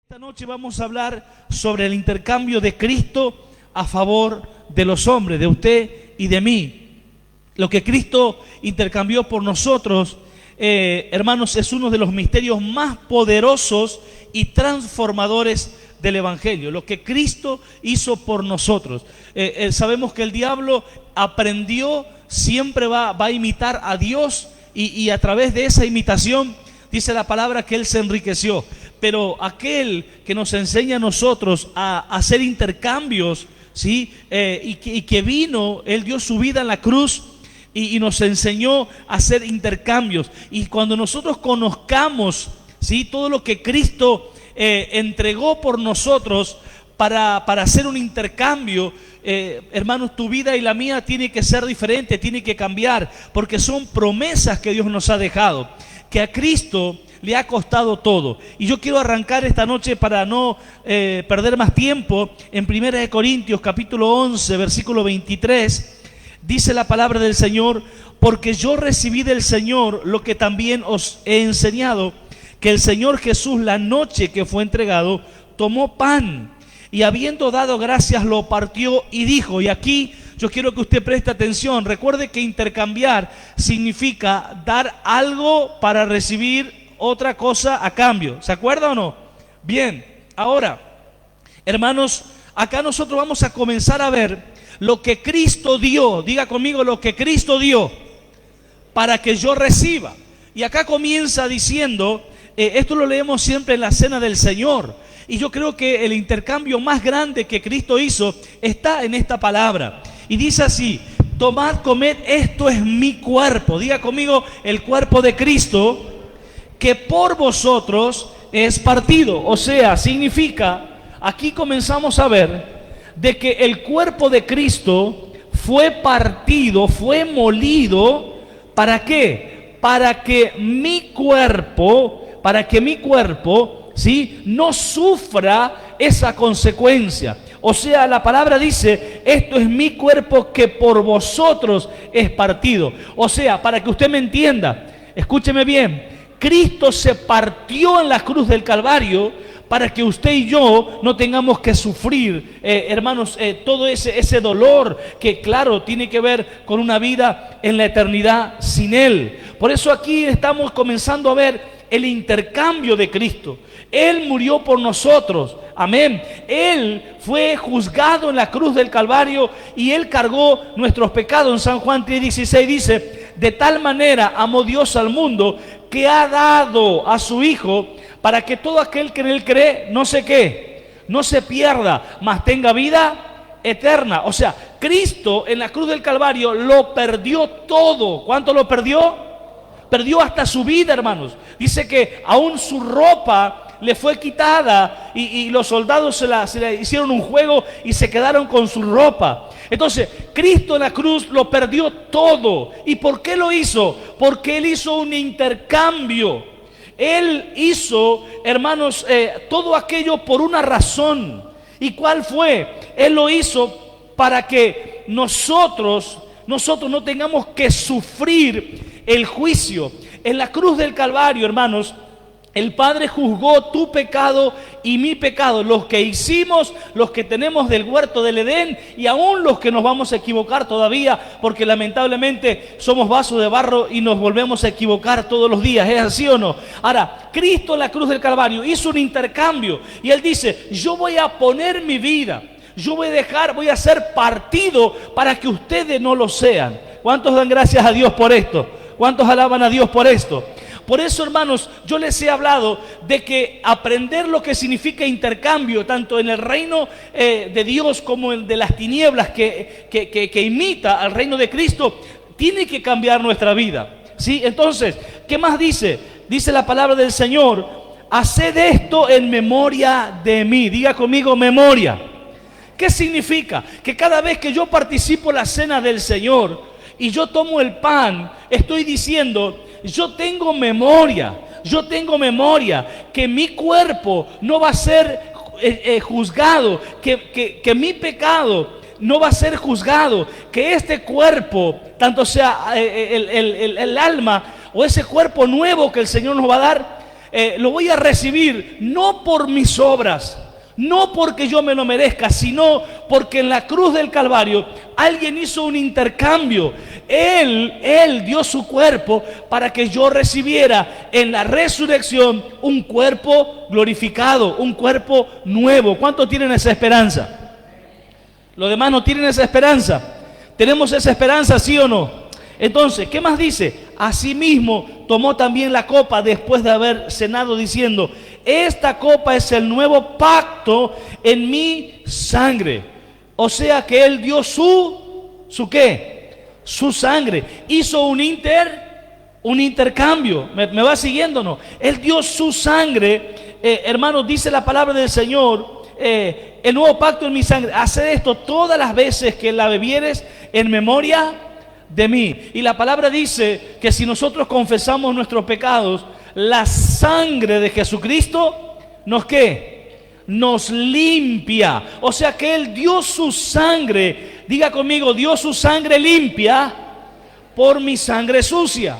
Esta noche vamos a hablar sobre el intercambio de Cristo a favor de los hombres, de usted y de mí. Lo que Cristo intercambió por nosotros, hermanos, es uno de los misterios más poderosos y transformadores del Evangelio. Lo que Cristo hizo por nosotros. Sabemos que el diablo aprendió, siempre va a imitar a Dios y a través de esa imitación dice la palabra que él se enriqueció. Pero aquel que nos enseña a nosotros a hacer intercambios, ¿sí? Y que vino, él dio su vida en la cruz y nos enseñó a hacer intercambios. Y cuando nosotros conozcamos, ¿sí?, todo lo que Cristo entregó por nosotros para hacer un intercambio, hermanos, tu vida y la mía tiene que ser diferente, tiene que cambiar, porque son promesas que Dios nos ha dejado, que a Cristo le ha costado todo. Y yo quiero arrancar esta noche para no perder más tiempo en 1 Corintios capítulo 11 versículo 23. Dice la palabra del Señor: porque yo recibí del Señor lo que también os he enseñado, que el Señor Jesús, la noche que fue entregado, tomó pan y habiendo dado gracias lo partió y dijo. Y aquí yo quiero que usted preste atención. Recuerde que intercambiar significa dar algo para recibir otra cosa a cambio. ¿Se acuerda o no? Bien, ahora, hermanos, acá nosotros vamos a comenzar a ver lo que Cristo dio. Diga conmigo: lo que Cristo dio para que yo reciba. Y acá comienza diciendo, esto lo leemos siempre en la cena del Señor, y yo creo que el intercambio más grande que Cristo hizo está en esta palabra. Y dice así: tomad, comed, esto es mi cuerpo. Diga conmigo: el cuerpo de Cristo, que por vosotros es partido. O sea, significa, aquí comenzamos a ver de que el cuerpo de Cristo fue partido, fue molido. ¿Para qué? Para que mi cuerpo, ¿sí?, no sufra esa consecuencia. O sea, la palabra dice: esto es mi cuerpo que por vosotros es partido. O sea, para que usted me entienda, escúcheme bien, Cristo se partió en la cruz del Calvario para que usted y yo no tengamos que sufrir, hermanos, todo ese dolor que, claro, tiene que ver con una vida en la eternidad sin Él. Por eso aquí estamos comenzando a ver el intercambio de Cristo. Él murió por nosotros, amén. Él fue juzgado en la cruz del Calvario y Él cargó nuestros pecados. En San Juan 3:16 dice: de tal manera amó Dios al mundo que ha dado a su Hijo, para que todo aquel que en Él cree no se pierda, mas tenga vida eterna. O sea, Cristo en la cruz del Calvario lo perdió todo. ¿Cuánto lo perdió? Perdió hasta su vida, hermanos. Dice que aún su ropa le fue quitada y los soldados se la hicieron un juego y se quedaron con su ropa. Entonces, Cristo en la cruz lo perdió todo. ¿Y por qué lo hizo? Porque Él hizo un intercambio. Él hizo, hermanos, todo aquello por una razón. ¿Y cuál fue? Él lo hizo para que nosotros no tengamos que sufrir el juicio. En la cruz del Calvario, hermanos, el Padre juzgó tu pecado y mi pecado, los que hicimos, los que tenemos del huerto del Edén, y aún los que nos vamos a equivocar todavía, porque lamentablemente somos vasos de barro y nos volvemos a equivocar todos los días. ¿Es así o no? Ahora, Cristo en la cruz del Calvario hizo un intercambio y Él dice: yo voy a poner mi vida, yo voy a ser partido para que ustedes no lo sean. ¿Cuántos dan gracias a Dios por esto? ¿Cuántos alaban a Dios por esto? Por eso, hermanos, yo les he hablado de que aprender lo que significa intercambio, tanto en el reino de Dios como el de las tinieblas que imita al reino de Cristo, tiene que cambiar nuestra vida, ¿sí? Entonces, ¿qué más dice? Dice la palabra del Señor: haced esto en memoria de mí. Diga conmigo: memoria. ¿Qué significa? Que cada vez que yo participo en la cena del Señor y yo tomo el pan, estoy diciendo: yo tengo memoria que mi cuerpo no va a ser juzgado, que mi pecado no va a ser juzgado, que este cuerpo, tanto sea el alma o ese cuerpo nuevo que el Señor nos va a dar, lo voy a recibir no por mis obras, no porque yo me lo merezca, sino porque en la cruz del Calvario alguien hizo un intercambio. Él dio su cuerpo para que yo recibiera en la resurrección un cuerpo glorificado, un cuerpo nuevo. ¿Cuántos tienen esa esperanza? Los demás no tienen esa esperanza. ¿Tenemos esa esperanza, sí o no? Entonces, ¿qué más dice? Asimismo, tomó también la copa después de haber cenado, diciendo: esta copa es el nuevo pacto en mi sangre. O sea que Él dio ¿su qué? Su sangre. Hizo un intercambio. ¿Me va siguiendo o no? Él dio su sangre. Hermanos, dice la palabra del Señor, el nuevo pacto en mi sangre. Haced esto todas las veces que la bebieres en memoria de mí. Y la palabra dice que si nosotros confesamos nuestros pecados, la sangre de Jesucristo nos ¿qué? Nos limpia. O sea que Él dio su sangre, diga conmigo, dio su sangre limpia por mi sangre sucia.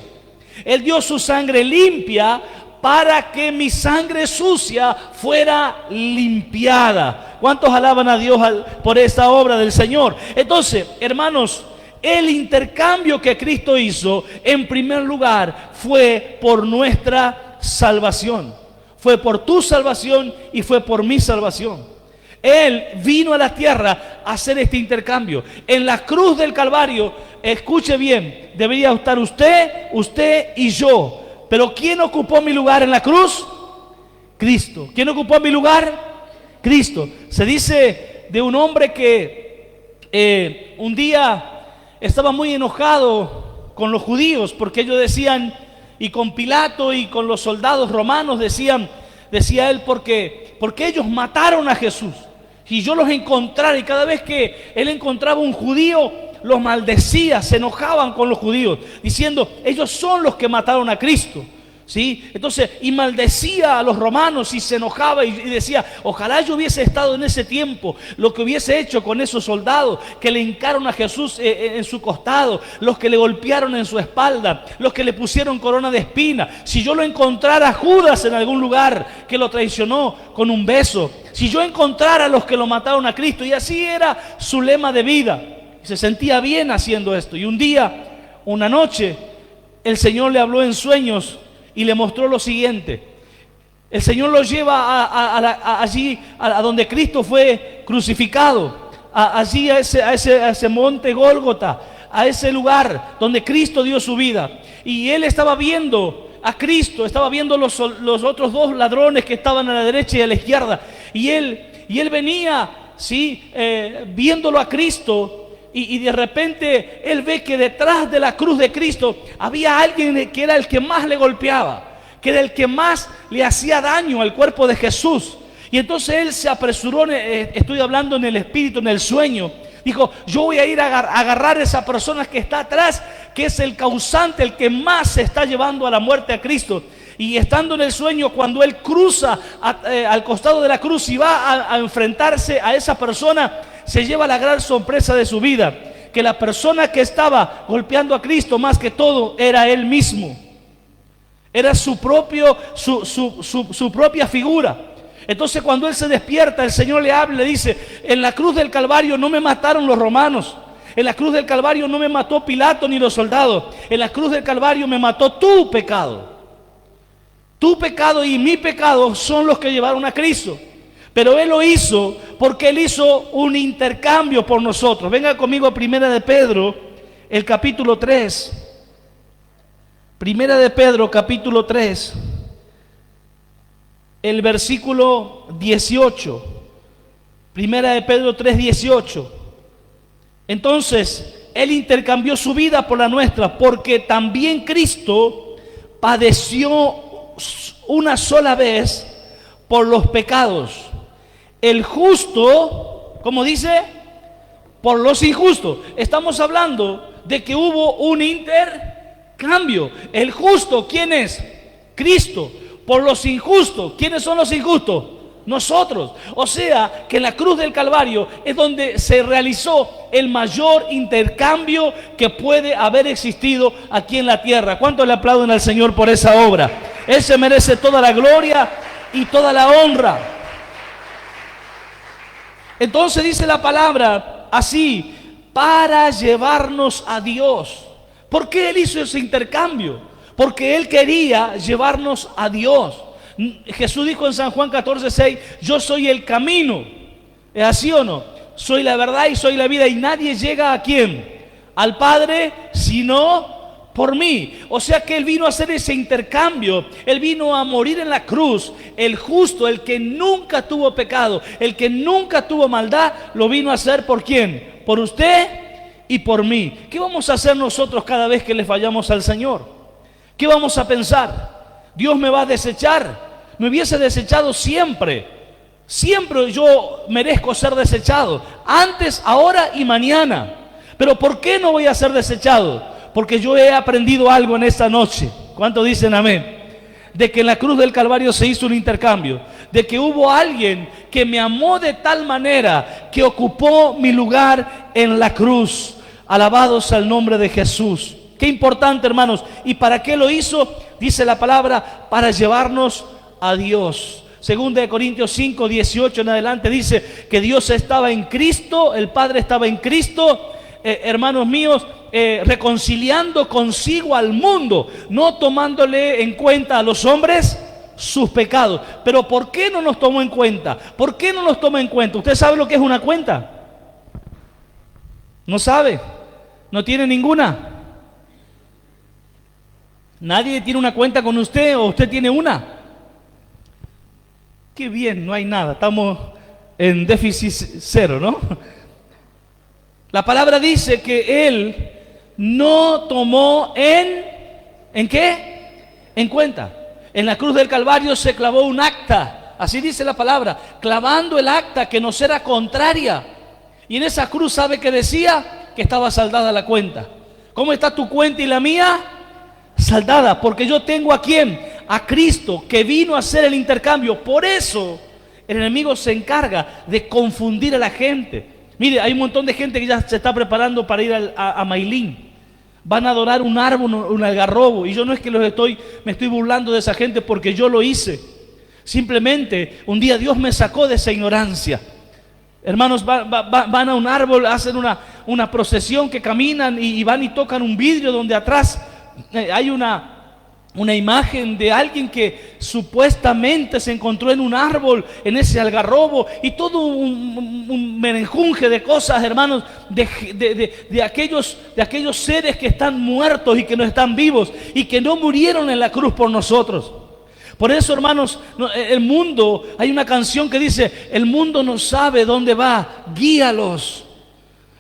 Él dio su sangre limpia para que mi sangre sucia fuera limpiada. ¿Cuántos alaban a Dios por esta obra del Señor? Entonces, hermanos, el intercambio que Cristo hizo, en primer lugar, fue por nuestra salvación. Fue por tu salvación y fue por mi salvación. Él vino a la tierra a hacer este intercambio. En la cruz del Calvario, escuche bien, debería estar usted y yo. Pero ¿quién ocupó mi lugar en la cruz? Cristo. ¿Quién ocupó mi lugar? Cristo. Se dice de un hombre que un día estaba muy enojado con los judíos, porque ellos decían, y con Pilato y con los soldados romanos decía él, porque ellos mataron a Jesús. Y yo los encontrara, y cada vez que él encontraba un judío, los maldecía, se enojaban con los judíos, diciendo, ellos son los que mataron a Cristo. ¿Sí? Entonces, y maldecía a los romanos y se enojaba y decía, ojalá yo hubiese estado en ese tiempo, lo que hubiese hecho con esos soldados que le hincaron a Jesús en su costado, los que le golpearon en su espalda, los que le pusieron corona de espina. Si yo lo encontrara a Judas en algún lugar que lo traicionó con un beso, si yo encontrara a los que lo mataron a Cristo. Y así era su lema de vida, se sentía bien haciendo esto. Y un día, una noche, el Señor le habló en sueños y le mostró lo siguiente. El Señor lo lleva allí, a donde Cristo fue crucificado, allí a ese monte Gólgota, a ese lugar donde Cristo dio su vida. Y él estaba viendo a Cristo, estaba viendo los otros dos ladrones que estaban a la derecha y a la izquierda. Y él venía, ¿sí? Viéndolo a Cristo. Y de repente él ve que detrás de la cruz de Cristo había alguien que era el que más le golpeaba, que era el que más le hacía daño al cuerpo de Jesús. Y entonces él se apresuró, estoy hablando en el espíritu, en el sueño. Dijo, yo voy a ir a agarrar a esa persona que está atrás, que es el causante, el que más se está llevando a la muerte a Cristo. Y estando en el sueño, cuando él cruza al costado de la cruz y va a enfrentarse a esa persona, se lleva la gran sorpresa de su vida, que la persona que estaba golpeando a Cristo más que todo era él mismo. Era su propia figura. Entonces cuando él se despierta, el Señor le habla y le dice, en la cruz del Calvario no me mataron los romanos, en la cruz del Calvario no me mató Pilato ni los soldados, en la cruz del Calvario me mató tu pecado. Tu pecado y mi pecado son los que llevaron a Cristo. Pero Él lo hizo porque Él hizo un intercambio por nosotros. Venga conmigo a Primera de Pedro, el capítulo 3. Primera de Pedro, capítulo 3, el versículo 18. Primera de Pedro 3, 18. Entonces, Él intercambió su vida por la nuestra, porque también Cristo padeció una sola vez por los pecados. El justo, ¿cómo dice? Por los injustos. Estamos hablando de que hubo un intercambio. El justo, ¿quién es? Cristo. Por los injustos, ¿quiénes son los injustos? Nosotros. O sea, que en la cruz del Calvario es donde se realizó el mayor intercambio que puede haber existido aquí en la tierra. ¿Cuánto le aplauden al Señor por esa obra? Él se merece toda la gloria y toda la honra. Entonces dice la palabra así, para llevarnos a Dios. ¿Por qué Él hizo ese intercambio? Porque Él quería llevarnos a Dios. Jesús dijo en San Juan 14:6, yo soy el camino. ¿Es así o no? Soy la verdad y soy la vida, y nadie llega ¿a quién? Al Padre, sino por mí. O sea que Él vino a hacer ese intercambio. Él vino a morir en la cruz. El justo, el que nunca tuvo pecado, el que nunca tuvo maldad, lo vino a hacer ¿por quién? Por usted y por mí. ¿Qué vamos a hacer nosotros cada vez que le fallamos al Señor? ¿Qué vamos a pensar? ¿Dios me va a desechar? Me hubiese desechado siempre. Siempre yo merezco ser desechado. Antes, ahora y mañana. Pero ¿por qué no voy a ser desechado? Porque yo he aprendido algo en esta noche. ¿Cuántos dicen amén? De que en la cruz del Calvario se hizo un intercambio. De que hubo alguien que me amó de tal manera que ocupó mi lugar en la cruz. Alabados al nombre de Jesús. Qué importante, hermanos. ¿Y para qué lo hizo? Dice la palabra, para llevarnos a Dios. Segunda de Corintios 5, 18 en adelante dice que Dios estaba en Cristo, el Padre estaba en Cristo, hermanos míos, reconciliando consigo al mundo, no tomándole en cuenta a los hombres sus pecados. Pero ¿por qué no nos tomó en cuenta? ¿Por qué no nos toma en cuenta? ¿Usted sabe lo que es una cuenta? ¿No sabe? ¿No tiene ninguna? ¿Nadie tiene una cuenta con usted o usted tiene una? Qué bien, no hay nada, estamos en déficit cero, ¿no? La palabra dice que Él no tomó ¿en qué? En cuenta. En la cruz del Calvario se clavó un acta, así dice la palabra, clavando el acta que nos era contraria. Y en esa cruz, ¿sabe qué decía? Que estaba saldada la cuenta. ¿Cómo está tu cuenta y la mía? Saldada, porque yo tengo ¿a quién? A Cristo, que vino a hacer el intercambio. Por eso el enemigo se encarga de confundir a la gente. Mire, hay un montón de gente que ya se está preparando para ir a Mailín. Van a adorar un árbol, un algarrobo. Y yo no es que me estoy burlando de esa gente, porque yo lo hice. Simplemente un día Dios me sacó de esa ignorancia. Hermanos, van a un árbol, hacen una procesión que caminan y van y tocan un vidrio donde atrás hay una imagen de alguien que supuestamente se encontró en un árbol, en ese algarrobo, y todo un merenjunje de cosas, hermanos, de aquellos seres que están muertos y que no están vivos y que no murieron en la cruz por nosotros. Por eso, hermanos, el mundo, hay una canción que dice, el mundo no sabe dónde va, guíalos.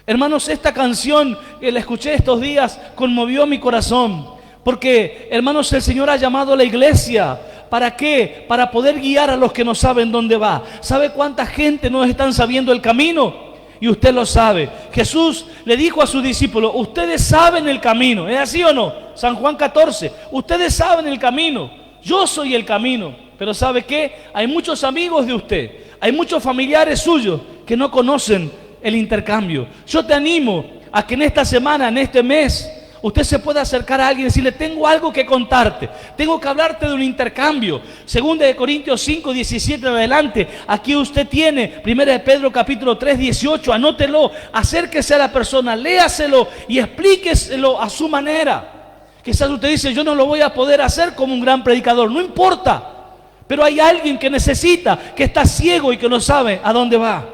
Hermanos, esta canción que la escuché estos días conmovió mi corazón. Porque, hermanos, el Señor ha llamado a la iglesia. ¿Para qué? Para poder guiar a los que no saben dónde va. ¿Sabe cuánta gente no están sabiendo el camino? Y usted lo sabe. Jesús le dijo a sus discípulos, ustedes saben el camino. ¿Es así o no? San Juan 14. Ustedes saben el camino. Yo soy el camino. Pero ¿sabe qué? Hay muchos amigos de usted. Hay muchos familiares suyos que no conocen el intercambio. Yo te animo a que en esta semana, en este mes, usted se puede acercar a alguien y decirle, tengo algo que contarte, tengo que hablarte de un intercambio. Segunda de Corintios 5, 17 en adelante, aquí usted tiene, Primera de Pedro capítulo 3, 18, anótelo, acérquese a la persona, léaselo y explíqueselo a su manera. Quizás usted dice, yo no lo voy a poder hacer como un gran predicador, no importa, pero hay alguien que necesita, que está ciego y que no sabe a dónde va.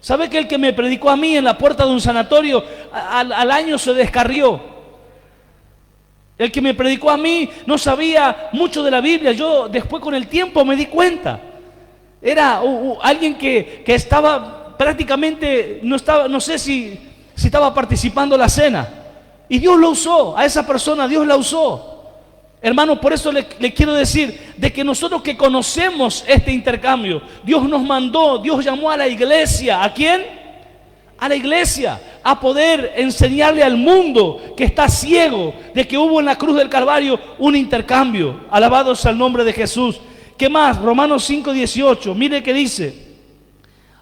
¿Sabe que el que me predicó a mí en la puerta de un sanatorio al año se descarrió? El que me predicó a mí no sabía mucho de la Biblia. Yo después con el tiempo me di cuenta. Era alguien que estaba prácticamente, no sé si estaba participando en la cena. Y Dios lo usó, a esa persona Dios la usó. Hermano, por eso le quiero decir de que nosotros que conocemos este intercambio, Dios nos mandó, Dios llamó a la iglesia. ¿A quién? A la iglesia, a poder enseñarle al mundo que está ciego de que hubo en la cruz del Calvario un intercambio. Alabados al nombre de Jesús. ¿Qué más? Romanos 5, 18. Mire qué dice.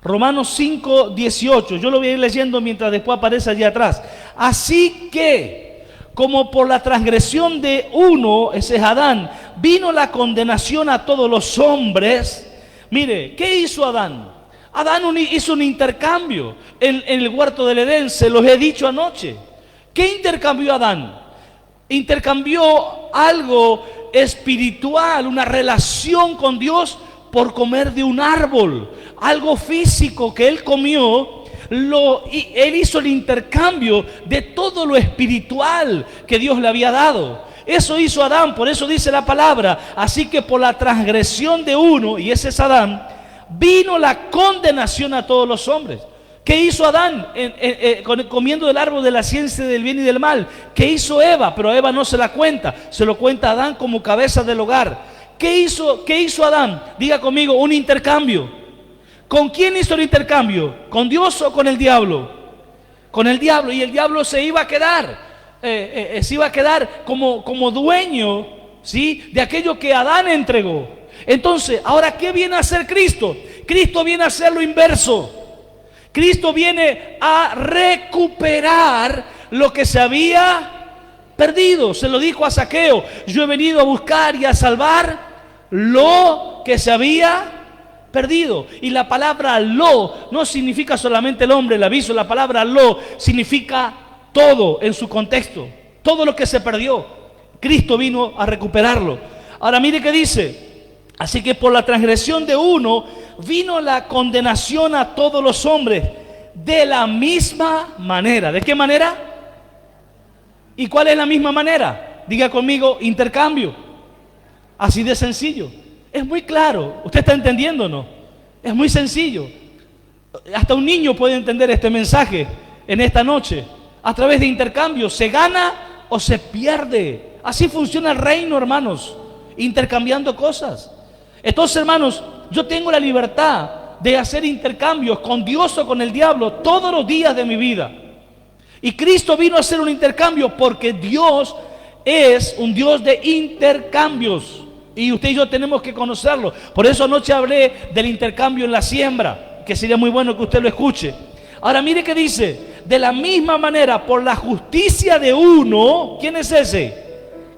Romanos 5, 18. Yo lo voy a ir leyendo mientras después aparece allí atrás. Así que, como por la transgresión de uno, ese es Adán, vino la condenación a todos los hombres. Mire, ¿qué hizo Adán? Adán hizo un intercambio en el huerto del Edén, se los he dicho anoche. ¿Qué intercambió Adán? Intercambió algo espiritual, una relación con Dios por comer de un árbol, algo físico que él comió. Él hizo el intercambio de todo lo espiritual que Dios le había dado. Eso hizo Adán, por eso dice la palabra. Así que por la transgresión de uno, y ese es Adán, vino la condenación a todos los hombres. ¿Qué hizo Adán comiendo del árbol de la ciencia del bien y del mal? ¿Qué hizo Eva? Pero Eva no se la cuenta, se lo cuenta Adán como cabeza del hogar. ¿Qué hizo Adán? Diga conmigo, un intercambio. ¿Con quién hizo el intercambio? ¿Con Dios o con el diablo? Con el diablo, y el diablo se iba a quedar, como dueño, ¿sí?, de aquello que Adán entregó. Entonces, ahora, ¿qué viene a hacer Cristo? Cristo viene a hacer lo inverso. Cristo viene a recuperar lo que se había perdido. Se lo dijo a Zaqueo: yo he venido a buscar y a salvar lo que se había perdido. Y la palabra lo no significa solamente el hombre, el aviso. La palabra lo significa todo en su contexto, todo lo que se perdió. Cristo vino a recuperarlo. Ahora mire qué dice: así que por la transgresión de uno vino la condenación a todos los hombres, de la misma manera. ¿De qué manera? ¿Y cuál es la misma manera? Diga conmigo, intercambio. Así de sencillo. Es muy claro. ¿Usted está entendiendo o no? Es muy sencillo. Hasta un niño puede entender este mensaje en esta noche. A través de intercambio, se gana o se pierde. Así funciona el reino, hermanos, intercambiando cosas. Entonces, hermanos, yo tengo la libertad de hacer intercambios con Dios o con el diablo todos los días de mi vida. Y Cristo vino a hacer un intercambio porque Dios es un Dios de intercambios. Y usted y yo tenemos que conocerlo. Por eso anoche hablé del intercambio en la siembra, que sería muy bueno que usted lo escuche. Ahora mire qué dice: de la misma manera, por la justicia de uno. ¿Quién es ese?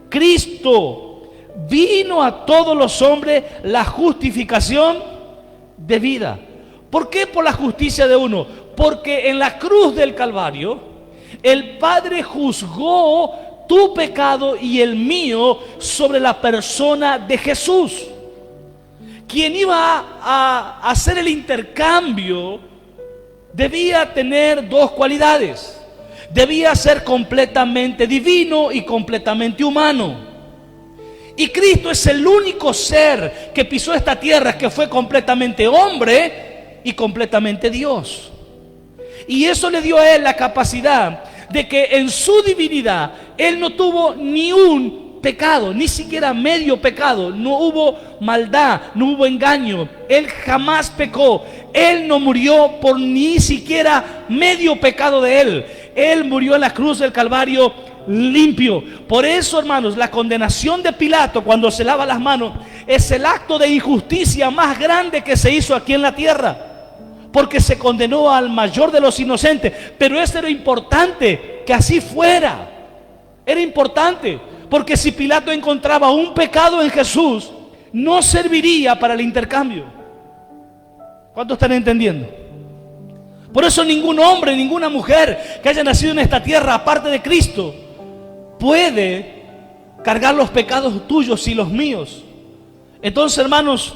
Cristo. Vino a todos los hombres la justificación de vida. ¿Por qué por la justicia de uno? Porque en la cruz del Calvario el Padre juzgó tu pecado y el mío sobre la persona de Jesús. Quien iba a hacer el intercambio debía tener dos cualidades. Debía ser completamente divino y completamente humano. Y Cristo es el único ser que pisó esta tierra que fue completamente hombre y completamente Dios. Y eso le dio a él la capacidad de que en su divinidad él no tuvo ni un pecado, ni siquiera medio pecado. No hubo maldad, no hubo engaño. Él jamás pecó. Él no murió por ni siquiera medio pecado de él. Él murió en la cruz del Calvario limpio. Por eso, hermanos, la condenación de Pilato cuando se lava las manos es el acto de injusticia más grande que se hizo aquí en la tierra, porque se condenó al mayor de los inocentes. Pero eso era importante que así fuera. Era importante, porque si Pilato encontraba un pecado en Jesús, no serviría para el intercambio. ¿Cuántos están entendiendo? Por eso ningún hombre, ninguna mujer que haya nacido en esta tierra aparte de Cristo puede cargar los pecados tuyos y los míos. Entonces, hermanos,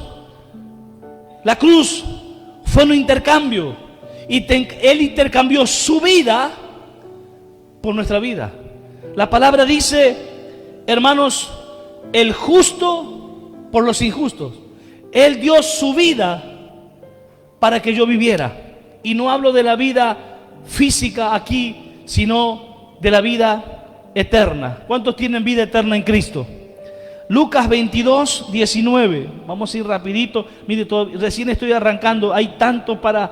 la cruz fue un intercambio, y Él intercambió su vida por nuestra vida. La palabra dice, hermanos, el justo por los injustos. Él dio su vida para que yo viviera. Y no hablo de la vida física aquí, sino de la vida eterna. ¿Cuántos tienen vida eterna en Cristo? Lucas 22, 19. Vamos a ir rapidito. Mire, recién estoy arrancando. Hay tanto para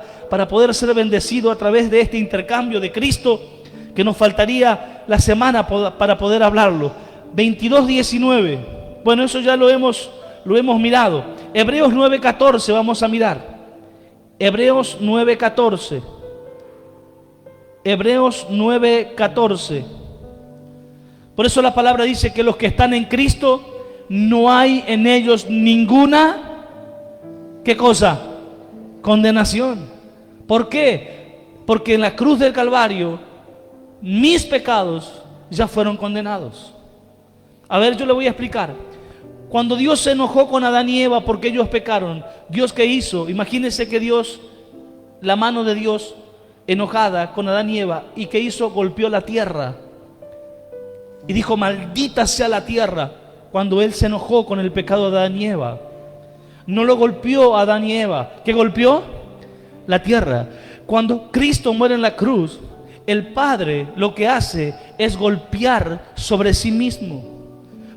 poder ser bendecido a través de este intercambio de Cristo, que nos faltaría la semana para poder hablarlo. 22, 19. Bueno, eso ya lo hemos mirado. Hebreos 9, 14 vamos a mirar. Hebreos 9, 14. Hebreos 9, 14. Por eso la palabra dice que los que están en Cristo, no hay en ellos ninguna, ¿qué cosa? Condenación. ¿Por qué? Porque en la cruz del Calvario mis pecados ya fueron condenados. A ver, yo le voy a explicar. Cuando Dios se enojó con Adán y Eva porque ellos pecaron, ¿Dios qué hizo? Imagínense que Dios, la mano de Dios enojada con Adán y Eva, ¿y qué hizo? Golpeó la tierra y dijo: maldita sea la tierra. Cuando Él se enojó con el pecado de Adán y Eva, no lo golpeó a Adán y Eva. ¿Qué golpeó? La tierra. Cuando Cristo muere en la cruz, el Padre lo que hace es golpear sobre sí mismo,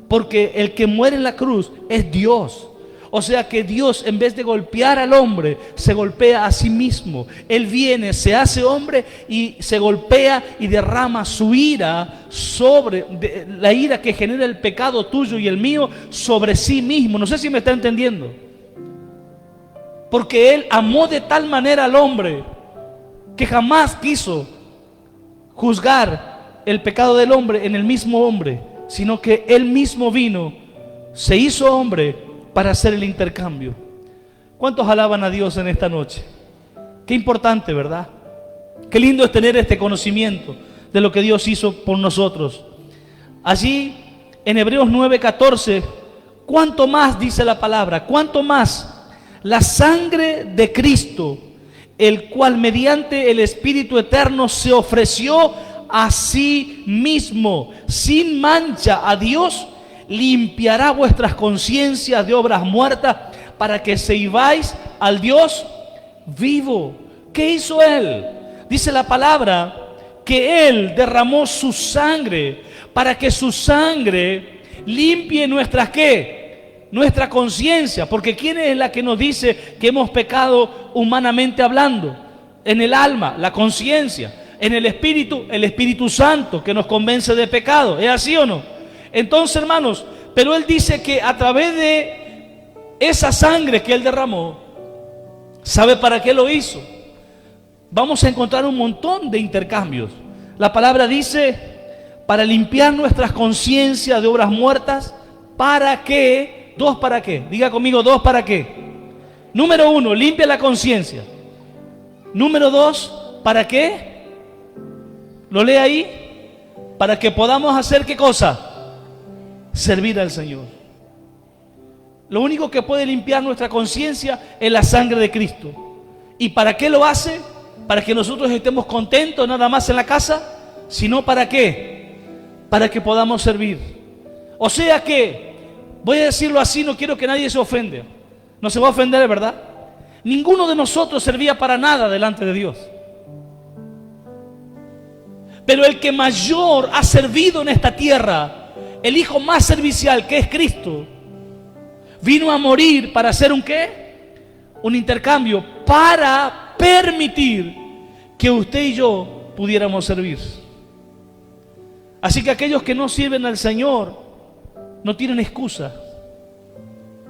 porque el que muere en la cruz es Dios. O sea que Dios, en vez de golpear al hombre, se golpea a sí mismo. Él viene, se hace hombre y se golpea y derrama su ira la ira que genera el pecado tuyo y el mío sobre sí mismo. No sé si me está entendiendo. Porque Él amó de tal manera al hombre que jamás quiso juzgar el pecado del hombre en el mismo hombre, sino que Él mismo vino, se hizo hombre para hacer el intercambio. ¿Cuántos alaban a Dios en esta noche? Qué importante, ¿verdad? Qué lindo es tener este conocimiento de lo que Dios hizo por nosotros. Allí en Hebreos 9:14, ¿cuánto más dice la palabra? ¿Cuánto más la sangre de Cristo, el cual mediante el Espíritu Eterno se ofreció a sí mismo sin mancha a Dios, limpiará vuestras conciencias de obras muertas para que sirváis al Dios vivo? ¿Qué hizo Él? Dice la palabra que Él derramó su sangre para que su sangre limpie nuestras ¿qué? Nuestra conciencia. Porque ¿quién es la que nos dice que hemos pecado humanamente hablando? En el alma, la conciencia. En el Espíritu Santo, que nos convence de pecado. ¿Es así o no? Entonces, hermanos, pero Él dice que a través de esa sangre que Él derramó, ¿sabe para qué lo hizo? Vamos a encontrar un montón de intercambios. La palabra dice: para limpiar nuestras conciencias de obras muertas. ¿Para qué? ¿Dos para qué? Diga conmigo, ¿dos para qué? Número uno, limpia la conciencia. Número dos, ¿para qué? ¿Lo lee ahí? Para que podamos hacer ¿qué cosa? Servir al Señor. Lo único que puede limpiar nuestra conciencia es la sangre de Cristo. ¿Y para qué lo hace? Para que nosotros estemos contentos nada más en la casa, sino ¿para qué? Para que podamos servir. O sea que, voy a decirlo así, no quiero que nadie se ofenda. No se va a ofender, ¿verdad? Ninguno de nosotros servía para nada delante de Dios. Pero el que mayor ha servido en esta tierra, el hijo más servicial, que es Cristo, vino a morir para hacer ¿un qué? Un intercambio, para permitir que usted y yo pudiéramos servir. Así que aquellos que no sirven al Señor no tienen excusa.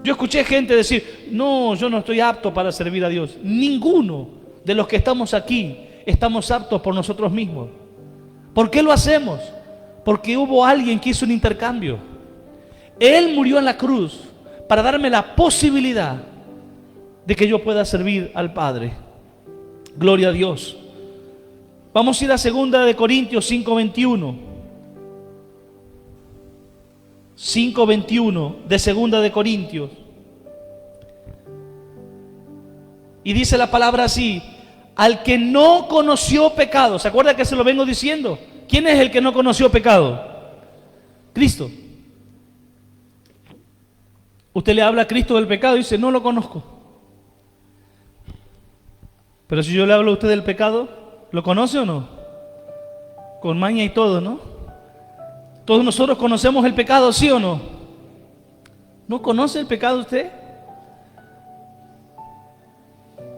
Yo escuché gente decir: no, yo no estoy apto para servir a Dios. Ninguno de los que estamos aquí estamos aptos por nosotros mismos. ¿Por qué lo hacemos? Porque hubo alguien que hizo un intercambio. Él murió en la cruz para darme la posibilidad de que yo pueda servir al Padre. Gloria a Dios. Vamos a ir a 2 Corintios 5:21. 5:21 de 2 Corintios. Y dice la palabra así: al que no conoció pecado. ¿Se acuerda que se lo vengo diciendo? ¿Quién es el que no conoció pecado? Cristo. Usted le habla a Cristo del pecado y dice: no lo conozco. Pero si yo le hablo a usted del pecado, ¿lo conoce o no? Con maña y todo, ¿no? Todos nosotros conocemos el pecado, ¿sí o no? ¿No conoce el pecado usted?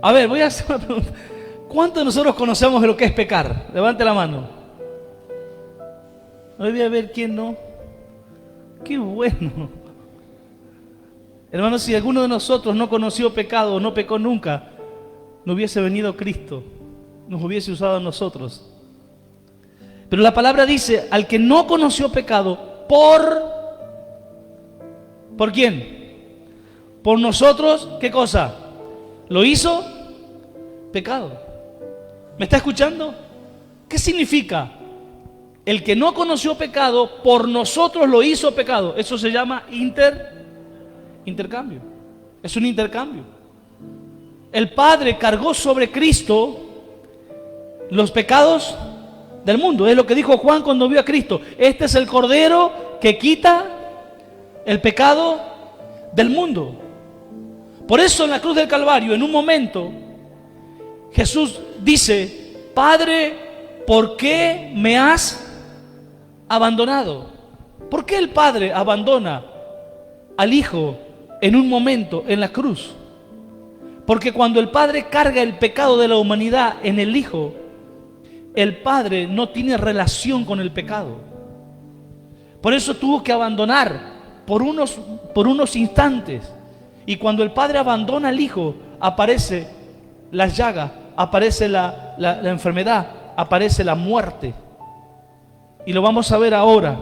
A ver, voy a hacer una pregunta. ¿Cuántos de nosotros conocemos de lo que es pecar? Levante la mano. Voy a ver quién no. Qué bueno. Hermanos, si alguno de nosotros no conoció pecado o no pecó nunca, no hubiese venido Cristo, nos hubiese usado a nosotros. Pero la palabra dice: al que no conoció pecado, ¿Por quién? Por nosotros, ¿qué cosa? Lo hizo pecado. ¿Me está escuchando? ¿Qué significa? El que no conoció pecado, por nosotros lo hizo pecado. Eso se llama intercambio. Es un intercambio. El Padre cargó sobre Cristo los pecados del mundo. Es lo que dijo Juan cuando vio a Cristo. Este es el Cordero que quita el pecado del mundo. Por eso en la cruz del Calvario, en un momento, Jesús dice: Padre, ¿por qué me has abandonado? ¿Por qué el Padre abandona al Hijo en un momento en la cruz? Porque cuando el Padre carga el pecado de la humanidad en el Hijo, el Padre no tiene relación con el pecado. Por eso tuvo que abandonar por unos instantes. Y cuando el Padre abandona al Hijo, aparece las llagas, aparece la enfermedad, aparece la muerte. Y lo vamos a ver ahora.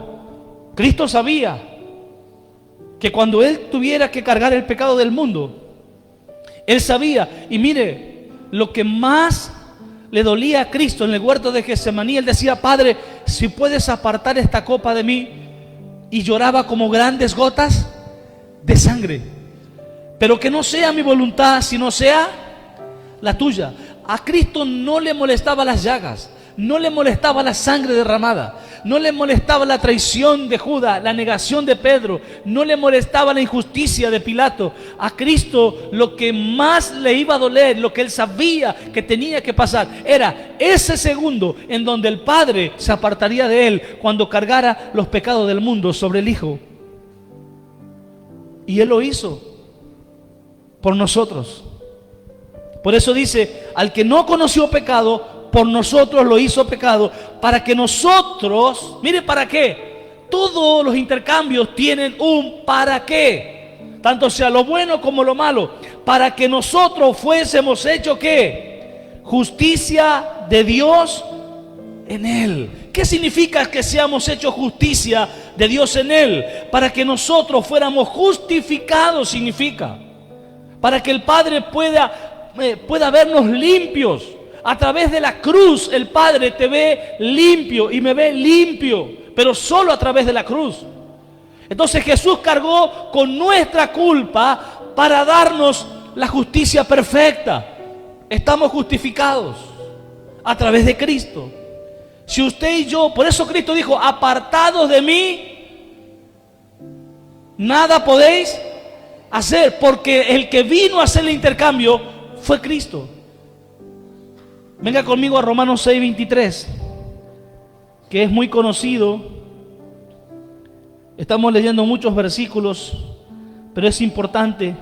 Cristo sabía que cuando Él tuviera que cargar el pecado del mundo, Él sabía. Y mire, lo que más le dolía a Cristo en el huerto de Getsemaní, Él decía: Padre, si puedes apartar esta copa de mí. Y lloraba como grandes gotas de sangre. Pero que no sea mi voluntad, sino sea la tuya. A Cristo no le molestaba las llagas, no le molestaba la sangre derramada, no le molestaba la traición de Judas, la negación de Pedro, no le molestaba la injusticia de Pilato. A Cristo lo que más le iba a doler, lo que Él sabía que tenía que pasar, era ese segundo en donde el Padre se apartaría de Él cuando cargara los pecados del mundo sobre el Hijo. Y Él lo hizo por nosotros. Por eso dice: al que no conoció pecado, por nosotros lo hizo pecado, para que nosotros, mire, ¿para qué? Todos los intercambios tienen un para qué, tanto sea lo bueno como lo malo, para que nosotros fuésemos hechos ¿qué? Justicia de Dios en Él. ¿Qué significa que seamos hechos justicia de Dios en Él? Para que nosotros fuéramos justificados, significa. Para que el Padre pueda vernos limpios. A través de la cruz el Padre te ve limpio y me ve limpio, pero solo a través de la cruz. Entonces Jesús cargó con nuestra culpa para darnos la justicia perfecta. Estamos justificados a través de Cristo. Si usted y yo, por eso Cristo dijo: apartados de mí, nada podéis hacer, porque el que vino a hacer el intercambio fue Cristo. Venga conmigo a Romanos 6:23, que es muy conocido. Estamos leyendo muchos versículos, pero es importante,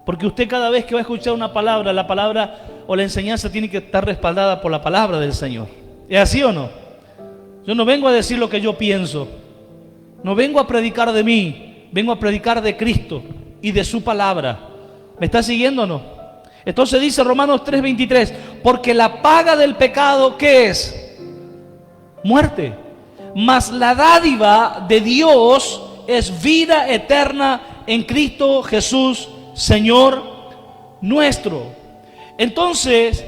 porque usted cada vez que va a escuchar una palabra, la palabra o la enseñanza tiene que estar respaldada por la palabra del Señor. ¿Es así o no? Yo no vengo a decir lo que yo pienso, no vengo a predicar de mí, vengo a predicar de Cristo y de su palabra. ¿Me está siguiendo o no? Entonces dice Romanos 3:23, porque la paga del pecado, ¿qué es? Muerte. Mas la dádiva de Dios es vida eterna en Cristo Jesús, Señor nuestro. Entonces,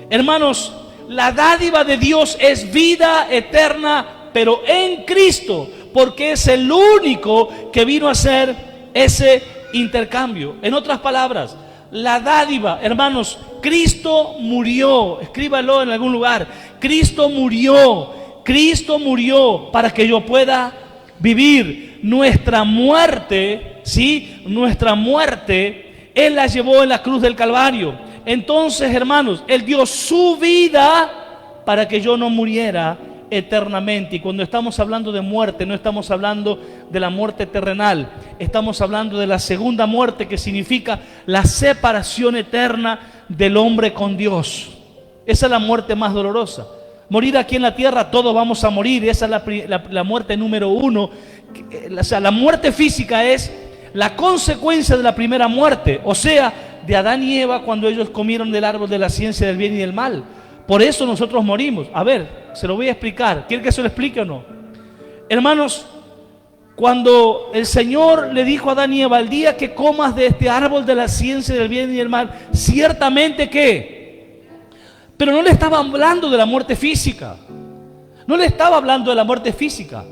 hermanos, la dádiva de Dios es vida eterna, pero en Cristo, porque es el único que vino a hacer ese intercambio. En otras palabras, la dádiva, hermanos, Cristo murió. Escríbalo en algún lugar. Cristo murió para que yo pueda vivir. Nuestra muerte, ¿sí? Nuestra muerte, Él la llevó en la cruz del Calvario. Entonces, hermanos, Él dio su vida para que yo no muriera eternamente. Y cuando estamos hablando de muerte, no estamos hablando de la muerte terrenal, estamos hablando de la segunda muerte, que significa la separación eterna del hombre con Dios. Esa es la muerte más dolorosa. Morir aquí en la tierra, todos vamos a morir. Esa es la muerte número uno. O sea, la muerte física es la consecuencia de la primera muerte, o sea, de Adán y Eva cuando ellos comieron del árbol de la ciencia del bien y del mal. Por eso nosotros morimos. A ver, se lo voy a explicar. ¿Quiere que se lo explique o no? Hermanos, Cuando el Señor le dijo a Adán y Eva, el día que comas de este árbol de la ciencia del bien y del mal, ciertamente que... Pero no le estaba hablando de la muerte física. No le estaba hablando de la muerte física.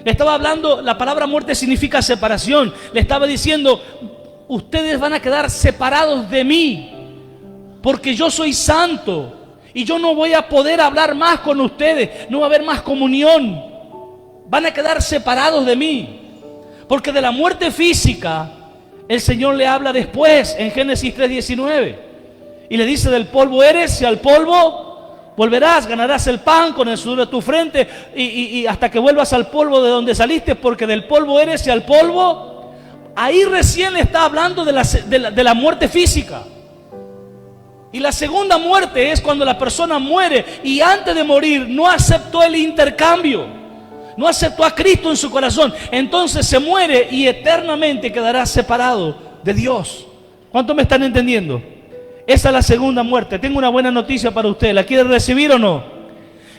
Le estaba hablando, la palabra muerte significa separación. Le estaba diciendo, ustedes van a quedar separados de mí, porque yo soy santo y yo no voy a poder hablar más con ustedes. No va a haber más comunión. Van a quedar separados de mí. Porque de la muerte física el Señor le habla después en Génesis 3:19. Y le dice, del polvo eres y al polvo volverás. Ganarás el pan con el sudor de tu frente y hasta que vuelvas al polvo de donde saliste, porque del polvo eres y al polvo. Ahí recién le está hablando de la muerte física. Y la segunda muerte es cuando la persona muere y antes de morir no aceptó el intercambio. No aceptó a Cristo en su corazón. Entonces se muere y eternamente quedará separado de Dios. ¿Cuántos me están entendiendo? Esa es la segunda muerte. Tengo una buena noticia para usted. ¿La quiere recibir o no?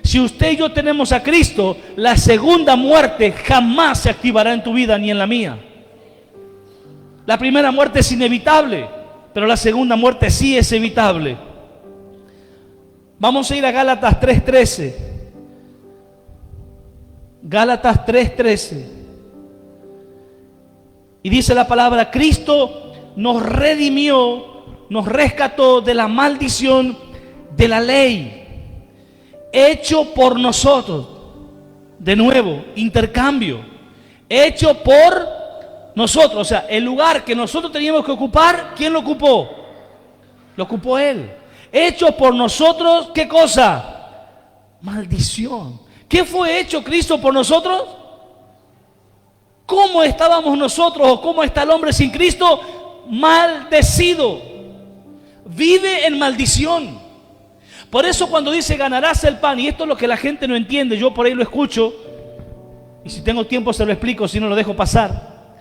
Si usted y yo tenemos a Cristo, la segunda muerte jamás se activará en tu vida ni en la mía. La primera muerte es inevitable, pero la segunda muerte sí es evitable. Vamos a ir a Gálatas 3:13. Gálatas 3:13. Y dice la palabra, Cristo nos redimió, nos rescató de la maldición de la ley, hecho por nosotros. De nuevo, intercambio, hecho por nosotros. O sea, el lugar que nosotros teníamos que ocupar, ¿quién lo ocupó? Lo ocupó Él. Hecho por nosotros, ¿qué cosa? Maldición. ¿Qué fue hecho Cristo por nosotros? ¿Cómo estábamos nosotros o cómo está el hombre sin Cristo? Maldecido. Vive en maldición. Por eso cuando dice ganarás el pan, y esto es lo que la gente no entiende, yo por ahí lo escucho, y si tengo tiempo se lo explico, si no lo dejo pasar.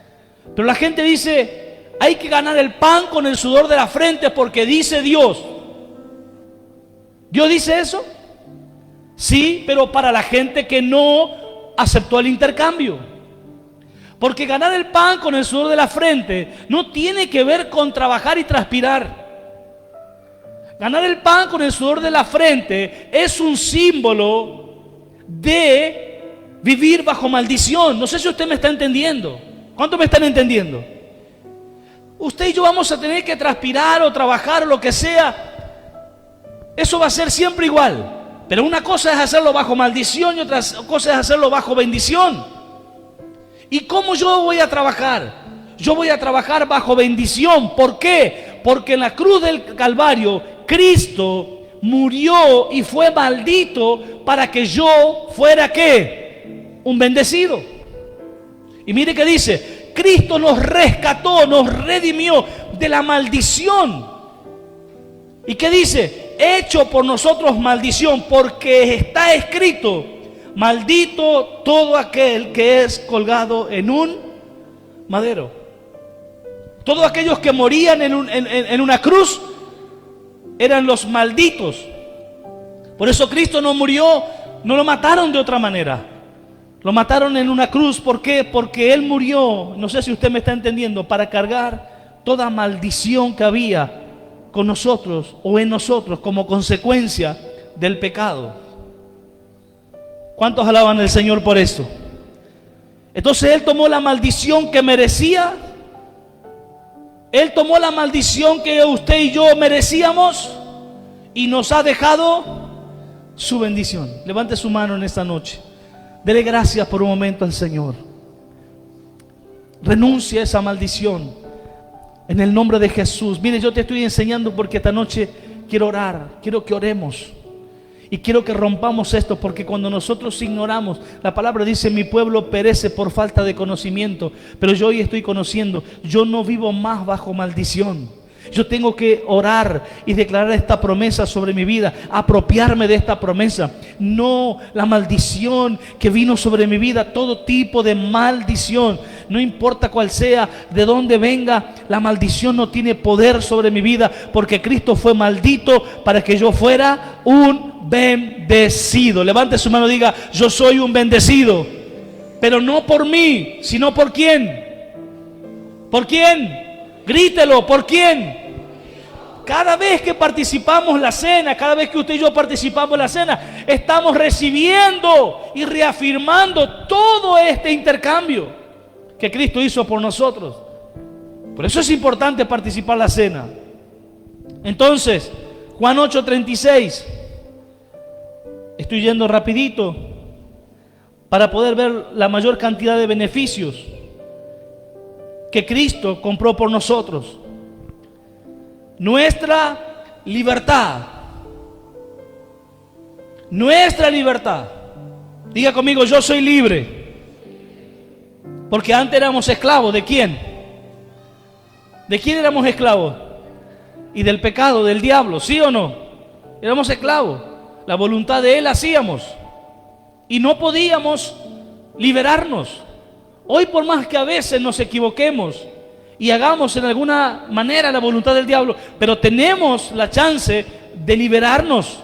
Pero la gente dice, hay que ganar el pan con el sudor de la frente porque dice Dios. ¿Dios dice eso? Sí, pero para la gente que no aceptó el intercambio. Porque ganar el pan con el sudor de la frente no tiene que ver con trabajar y transpirar. Ganar el pan con el sudor de la frente es un símbolo de vivir bajo maldición. No sé si usted me está entendiendo. ¿Cuántos me están entendiendo? Usted y yo vamos a tener que transpirar o trabajar o lo que sea. Eso va a ser siempre igual. Pero una cosa es hacerlo bajo maldición y otra cosa es hacerlo bajo bendición. ¿Y cómo yo voy a trabajar? Yo voy a trabajar bajo bendición. ¿Por qué? Porque en la cruz del Calvario, Cristo murió y fue maldito para que yo fuera ¿qué? Un bendecido. Y mire que dice, Cristo nos rescató, nos redimió de la maldición. ¿Y qué dice? Hecho por nosotros maldición, porque está escrito, maldito todo aquel que es colgado en un madero. Todos aquellos que morían en una cruz eran los malditos. Por eso Cristo no murió, no lo mataron de otra manera. Lo mataron en una cruz. ¿Por qué? Porque Él murió, no sé si usted me está entendiendo, para cargar toda maldición que había con nosotros o en nosotros como consecuencia del pecado. ¿Cuántos alaban al Señor por esto? Entonces Él tomó la maldición que merecía. Él tomó la maldición que usted y yo merecíamos y nos ha dejado su bendición. Levante su mano en esta noche. Dele gracias por un momento al Señor. Renuncia a esa maldición en el nombre de Jesús. Mire, yo te estoy enseñando porque esta noche quiero orar, quiero que oremos y quiero que rompamos esto, porque cuando nosotros ignoramos, la palabra dice, mi pueblo perece por falta de conocimiento, pero yo hoy estoy conociendo, yo no vivo más bajo maldición. Yo tengo que orar y declarar esta promesa sobre mi vida, apropiarme de esta promesa. No la maldición que vino sobre mi vida, todo tipo de maldición, no importa cuál sea, de dónde venga, la maldición no tiene poder sobre mi vida, porque Cristo fue maldito para que yo fuera un bendecido. Levante su mano y diga, yo soy un bendecido. Pero no por mí, sino por quién. ¿Por quién? Grítelo, ¿por quién? Cada vez que participamos la cena, cada vez que usted y yo participamos la cena, estamos recibiendo y reafirmando todo este intercambio que Cristo hizo por nosotros. Por eso es importante participar la cena. Entonces, Juan 8:36. Estoy yendo rapidito para poder ver la mayor cantidad de beneficios que Cristo compró por nosotros. Nuestra libertad. Nuestra libertad. Diga conmigo, yo soy libre. Porque antes éramos esclavos. ¿De quién? ¿De quién éramos esclavos? Y del pecado, del diablo, ¿sí o no? Éramos esclavos. La voluntad de Él hacíamos. Y no podíamos liberarnos. Hoy, por más que a veces nos equivoquemos y hagamos en alguna manera la voluntad del diablo, pero tenemos la chance de liberarnos.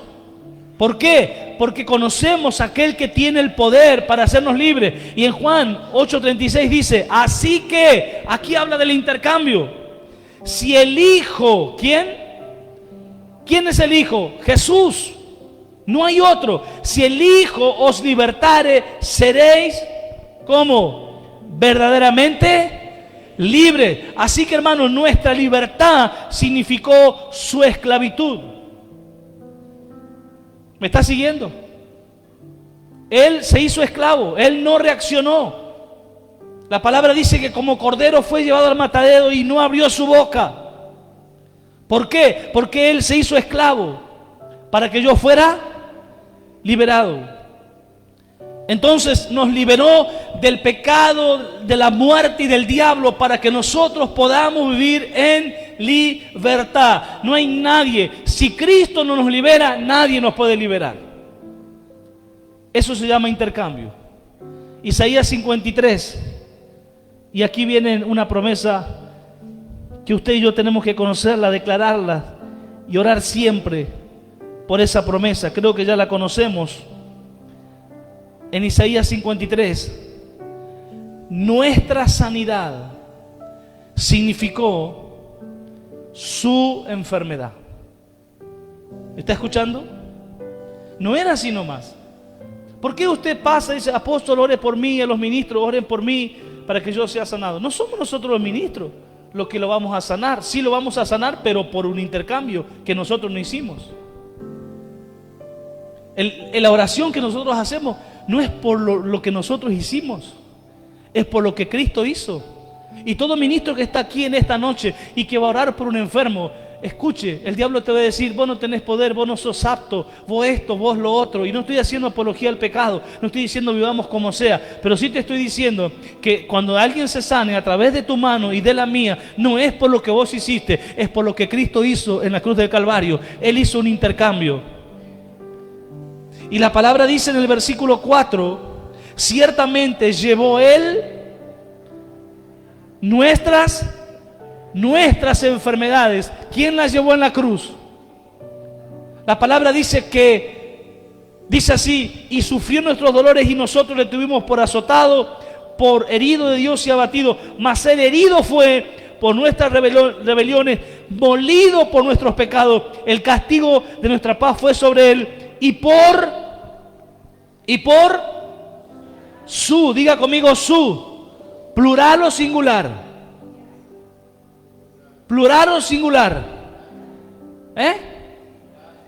¿Por qué? Porque conocemos a aquel que tiene el poder para hacernos libres. Y en Juan 8:36 dice, así que, aquí habla del intercambio. Si el Hijo, ¿quién? ¿Quién es el Hijo? Jesús. No hay otro. Si el Hijo os libertare, seréis, ¿cómo? Verdaderamente libre. Así que, hermanos, nuestra libertad significó su esclavitud. ¿Me está siguiendo? Él se hizo esclavo, él no reaccionó. La palabra dice que como cordero fue llevado al matadero y no abrió su boca. ¿Por qué? Porque él se hizo esclavo para que yo fuera liberado. Entonces nos liberó del pecado, de la muerte y del diablo para que nosotros podamos vivir en libertad. No hay nadie, si Cristo no nos libera, nadie nos puede liberar. Eso se llama intercambio. Isaías 53. Y aquí viene una promesa que usted y yo tenemos que conocerla, declararla y orar siempre por esa promesa. Creo que ya la conocemos. En Isaías 53, nuestra sanidad significó su enfermedad. ¿Me está escuchando? No era así nomás. ¿Por qué usted pasa y dice, apóstol, ore por mí, a los ministros, oren por mí para que yo sea sanado? No somos nosotros los ministros los que lo vamos a sanar. Sí lo vamos a sanar, pero por un intercambio que nosotros no hicimos. La oración que nosotros hacemos no es por lo que nosotros hicimos, es por lo que Cristo hizo. Y todo ministro que está aquí en esta noche y que va a orar por un enfermo, escuche, el diablo te va a decir, vos no tenés poder, vos no sos apto, vos esto, vos lo otro. Y no estoy haciendo apología al pecado, no estoy diciendo vivamos como sea, pero sí te estoy diciendo que cuando alguien se sane a través de tu mano y de la mía, no es por lo que vos hiciste, es por lo que Cristo hizo en la cruz del Calvario. Él hizo un intercambio. Y la palabra dice en el versículo 4, ciertamente llevó Él nuestras enfermedades. ¿Quién las llevó en la cruz? La palabra dice así, y sufrió nuestros dolores y nosotros le tuvimos por azotado, por herido de Dios y abatido. Mas Él herido fue por nuestras rebeliones, molido por nuestros pecados. El castigo de nuestra paz fue sobre Él. Y por su, diga conmigo su, plural o singular. Plural o singular.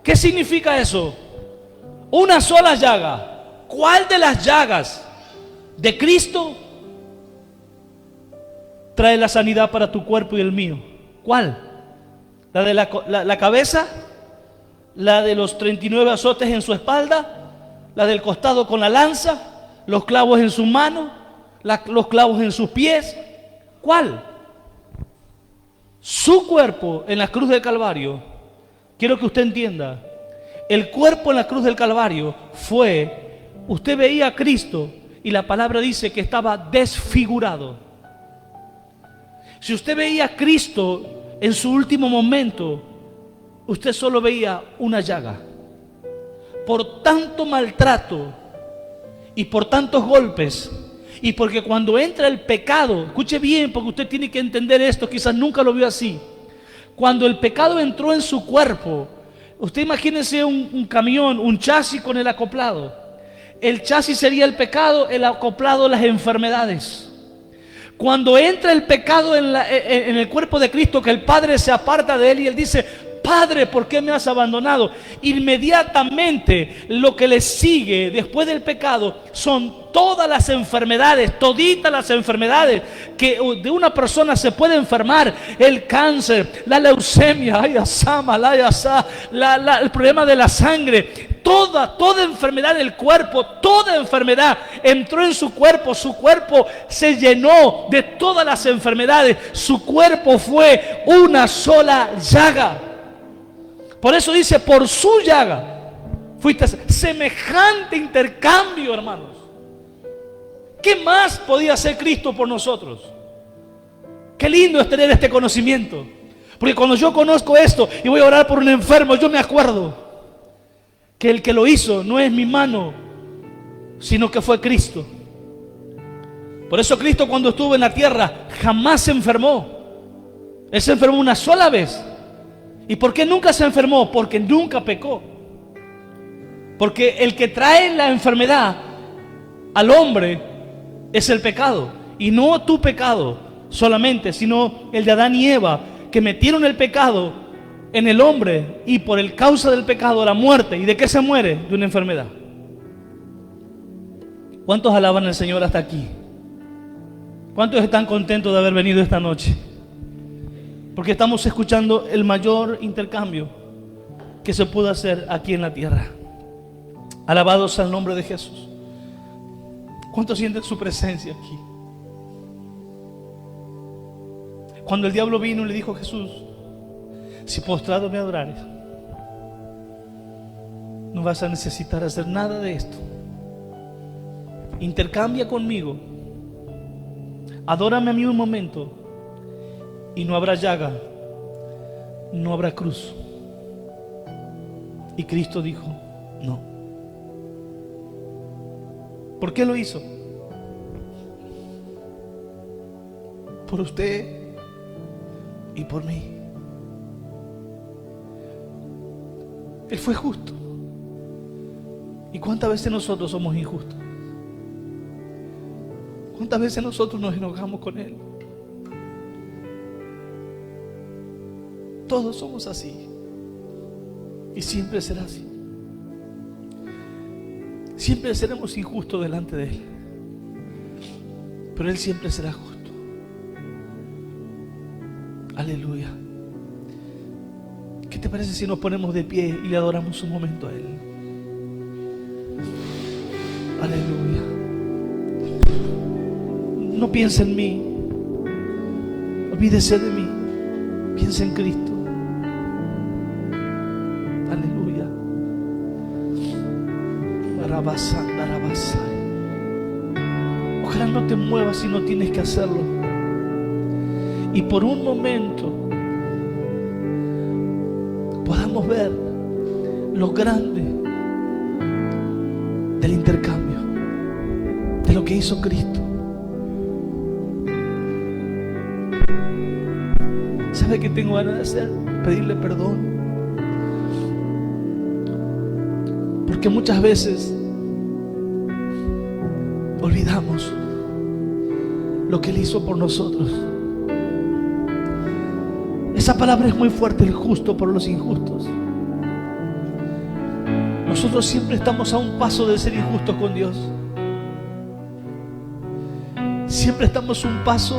¿Qué significa eso? Una sola llaga. ¿Cuál de las llagas de Cristo trae la sanidad para tu cuerpo y el mío? ¿Cuál? ¿La de la cabeza? ¿La de los 39 azotes en su espalda? ¿La del costado con la lanza? ¿Los clavos en sus manos? ¿Los clavos en sus pies? ¿Cuál? Su cuerpo en la cruz del Calvario. Quiero que usted entienda, el cuerpo en la cruz del Calvario fue, usted veía a Cristo y la palabra dice que estaba desfigurado. Si usted veía a Cristo en su último momento, usted solo veía una llaga. Por tanto maltrato y por tantos golpes Y porque cuando entra el pecado, escuche bien, porque usted tiene que entender esto, quizás nunca lo vio así. Cuando el pecado entró en su cuerpo, usted imagínese un camión, un chasis con el acoplado. El chasis sería el pecado, el acoplado las enfermedades. Cuando entra el pecado en el cuerpo de Cristo, que el Padre se aparta de él y él dice: Padre, ¿por qué me has abandonado? Inmediatamente lo que le sigue después del pecado son todas las enfermedades, toditas las enfermedades que de una persona se puede enfermar: el cáncer, la leucemia, el problema de la sangre. Toda enfermedad del cuerpo, toda enfermedad entró en su cuerpo se llenó de todas las enfermedades, su cuerpo fue una sola llaga. Por eso dice: por su llaga fuiste. Semejante intercambio, hermanos. ¿Qué más podía hacer Cristo por nosotros? Qué lindo es tener este conocimiento, porque cuando yo conozco esto y voy a orar por un enfermo, yo me acuerdo que el que lo hizo no es mi mano, sino que fue Cristo. Por eso Cristo, cuando estuvo en la tierra, jamás se enfermó. Él se enfermó una sola vez. ¿Y por qué nunca se enfermó? Porque nunca pecó. Porque el que trae la enfermedad al hombre es el pecado. Y no tu pecado solamente, sino el de Adán y Eva, que metieron el pecado en el hombre, y por el causa del pecado la muerte. ¿Y de qué se muere? De una enfermedad. ¿Cuántos alaban al Señor hasta aquí? ¿Cuántos están contentos de haber venido esta noche? Porque estamos escuchando el mayor intercambio que se pudo hacer aquí en la tierra. Alabados al nombre de Jesús. ¿Cuántos sienten su presencia aquí? Cuando el diablo vino y le dijo a Jesús: si postrado me adorares, no vas a necesitar hacer nada de esto. Intercambia conmigo, adórame a mí un momento, y no habrá llaga, no habrá cruz. Y Cristo dijo: no. ¿Por qué lo hizo? Por usted y por mí. Él fue justo. ¿Y cuántas veces nosotros somos injustos? ¿Cuántas veces nosotros nos enojamos con Él? Todos somos así. Y siempre será así. Siempre seremos injustos delante de Él. Pero Él siempre será justo. Aleluya. ¿Qué te parece si nos ponemos de pie y le adoramos un momento a Él? Aleluya. No piense en mí. Olvídese de mí. Piensa en Cristo. Aleluya. Ojalá no te muevas si no tienes que hacerlo. Y por un momento podamos ver lo grande del intercambio, de lo que hizo Cristo. ¿Sabe qué tengo ganas de hacer? Pedirle perdón. Porque muchas veces olvidamos lo que Él hizo por nosotros. Esa palabra es muy fuerte: el justo por los injustos. Nosotros siempre estamos a un paso de ser injustos con Dios. Siempre estamos un paso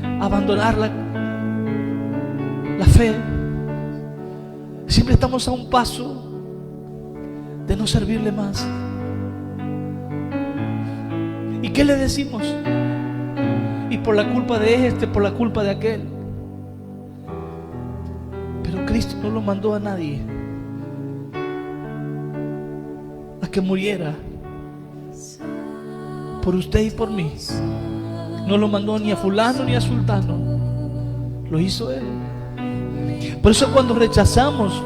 a abandonar la fe. Siempre estamos a un paso de no servirle más. ¿Y qué le decimos? Y por la culpa de este, por la culpa de aquel. Pero Cristo no lo mandó a nadie a que muriera por usted y por mí. No lo mandó ni a fulano ni a sultano. Lo hizo Él. Por eso cuando rechazamos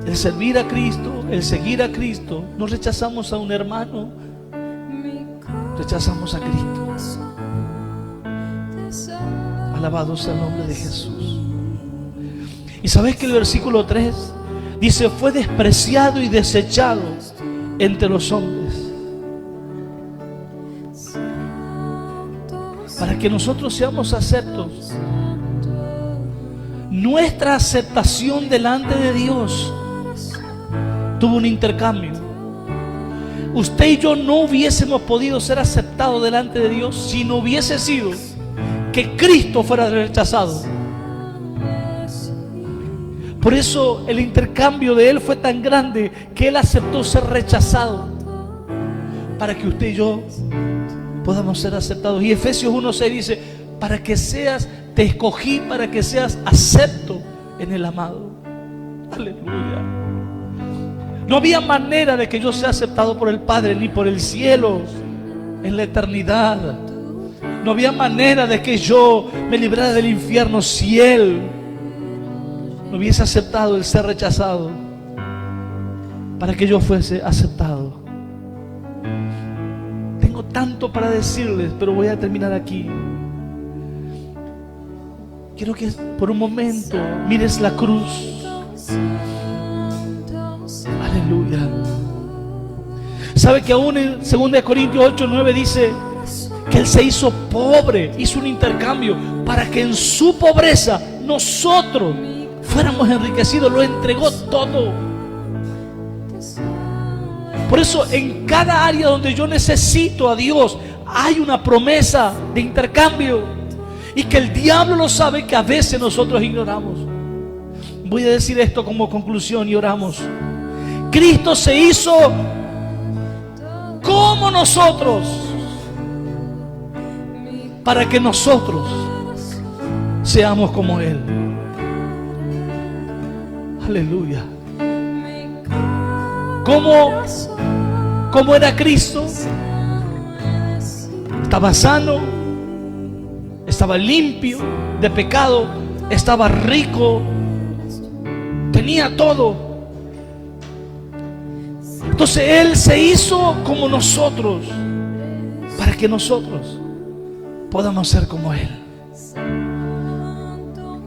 el servir a Cristo, el seguir a Cristo, no rechazamos a un hermano, Rechazamos a Cristo. Alabado sea el nombre de Jesús. Y sabes que el versículo 3 dice: fue despreciado y desechado entre los hombres. Para que nosotros seamos aceptos. Nuestra aceptación delante de Dios tuvo un intercambio. Usted y yo no hubiésemos podido ser aceptados delante de Dios si no hubiese sido que Cristo fuera rechazado. Por eso el intercambio de Él fue tan grande que Él aceptó ser rechazado para que usted y yo podamos ser aceptados. Y Efesios 1:6 dice: para que seas, te escogí para que seas acepto en el amado. Aleluya. No había manera de que yo sea aceptado por el Padre ni por el cielo en la eternidad. No había manera de que yo me librara del infierno si Él no hubiese aceptado el ser rechazado para que yo fuese aceptado. Tengo tanto para decirles, pero voy a terminar aquí. Quiero que por un momento mires la cruz. Aleluya. ¿Sabe que aún en 2 Corintios 8:9 dice que Él se hizo pobre, hizo un intercambio para que en su pobreza nosotros fuéramos enriquecidos? Lo entregó todo. Por eso en cada área donde yo necesito a Dios hay una promesa de intercambio, y que el diablo lo sabe, que a veces nosotros ignoramos. Voy a decir esto como conclusión y oramos. Cristo se hizo como nosotros para que nosotros seamos como Él. Aleluya. ¿Cómo era Cristo? Estaba sano, estaba limpio de pecado, estaba rico, tenía todo. Entonces Él se hizo como nosotros para que nosotros podamos ser como Él.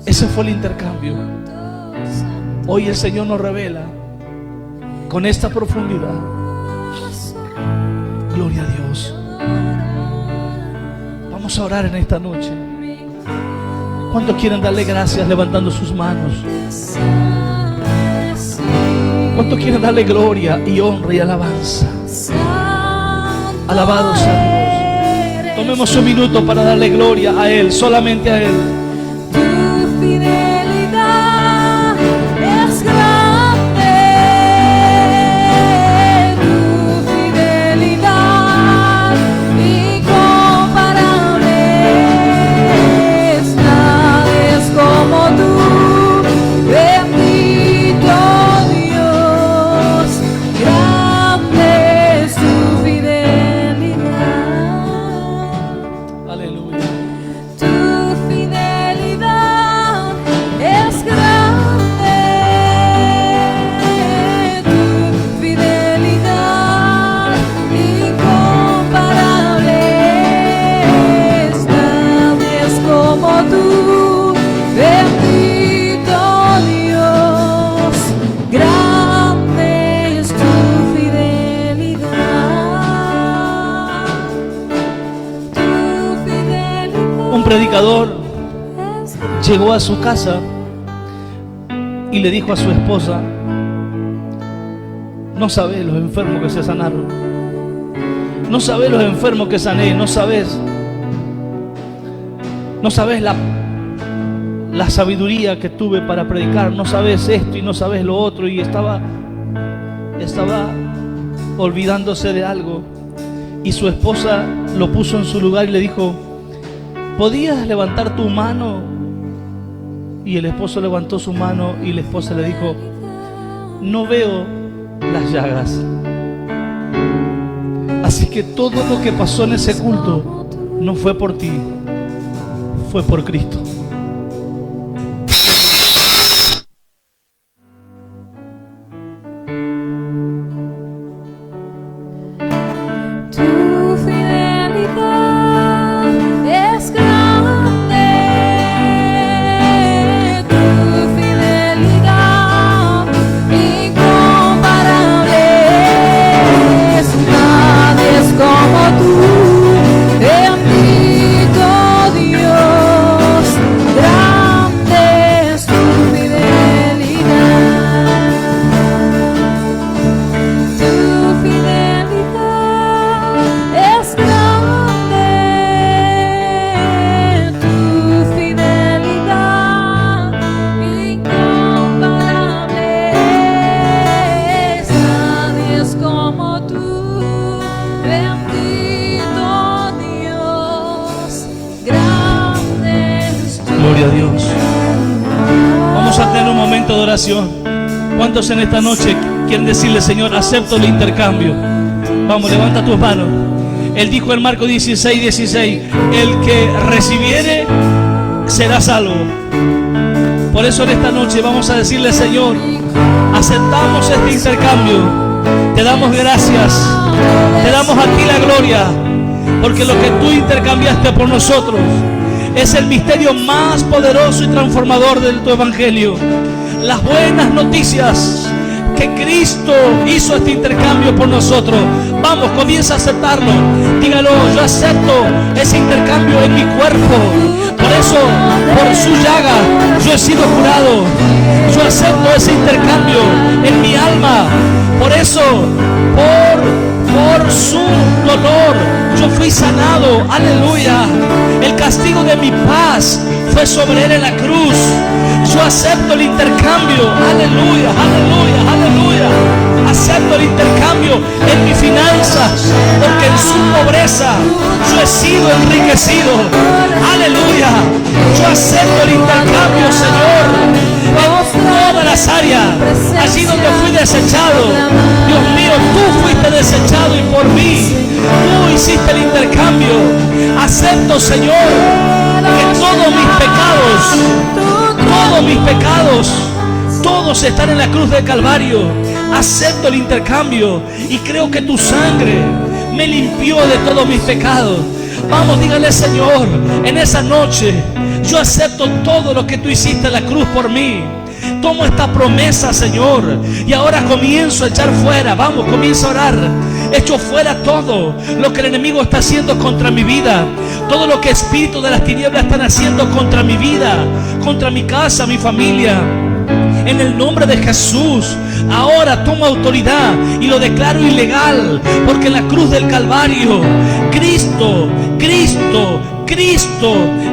Ese fue el intercambio. Hoy el Señor nos revela con esta profundidad. Gloria a Dios. Vamos a orar en esta noche. ¿Cuántos quieren darle gracias levantando sus manos? ¿Cuántos quieren darle gloria y honra y alabanza? Alabado sea Dios. Tomemos un minuto para darle gloria a Él, solamente a Él. Tu fidelidad es grande, tu fidelidad incomparable, nadie es como tú, bendito Dios, grande es tu fidelidad. Aleluya. Tu fidelidad es grande, tu fidelidad incomparable, nadie es como tú, bendito Dios, grande es tu fidelidad, tu fidelidad. Un predicador llegó a su casa y le dijo a su esposa: no sabes los enfermos que se sanaron, no sabes los enfermos que sané, no sabes la sabiduría que tuve para predicar, no sabes esto y no sabes lo otro. Y estaba olvidándose de algo, y su esposa lo puso en su lugar y le dijo: ¿podías levantar tu mano? Y el esposo levantó su mano y la esposa le dijo: no veo las llagas. Así que todo lo que pasó en ese culto no fue por ti, fue por Cristo. Tu fidelidad Dios. Vamos a tener un momento de oración. ¿Cuántos en esta noche quieren decirle, Señor, acepto el intercambio? Vamos, levanta tus manos. Él dijo en Marcos 16:16, el que recibiere será salvo. Por eso en esta noche vamos a decirle, Señor, aceptamos este intercambio. Te damos gracias. Te damos a ti la gloria. Porque lo que tú intercambiaste por nosotros es el misterio más poderoso y transformador de tu evangelio. Las buenas noticias que Cristo hizo este intercambio por nosotros. Vamos, comienza a aceptarlo. Dígalo, yo acepto ese intercambio en mi cuerpo. Por eso, por su llaga, yo he sido curado. Yo acepto ese intercambio en mi alma. Por eso, por su dolor, yo fui sanado. Aleluya. El castigo de mi paz fue sobre él en la cruz. Yo acepto el intercambio. Aleluya, aleluya, aleluya. Acepto el intercambio en mis finanzas, porque en su pobreza yo he sido enriquecido. Aleluya. Yo acepto el intercambio, Señor, en todas las áreas. Allí donde fui desechado, Dios mío, tú fuiste desechado y por mí tú hiciste el intercambio. Acepto, Señor, que todos mis pecados, todos están en la cruz del Calvario. Acepto el intercambio y creo que tu sangre me limpió de todos mis pecados. Vamos, dígale, Señor, en esa noche yo acepto todo lo que tú hiciste en la cruz por mí. Tomo esta promesa, Señor, y ahora comienzo a echar fuera. Vamos, comienzo a orar. Echo fuera todo lo que el enemigo está haciendo contra mi vida, todo lo que espíritus de las tinieblas están haciendo contra mi vida, contra mi casa, mi familia. En el nombre de Jesús, ahora tomo autoridad y lo declaro ilegal, porque en la cruz del Calvario, Cristo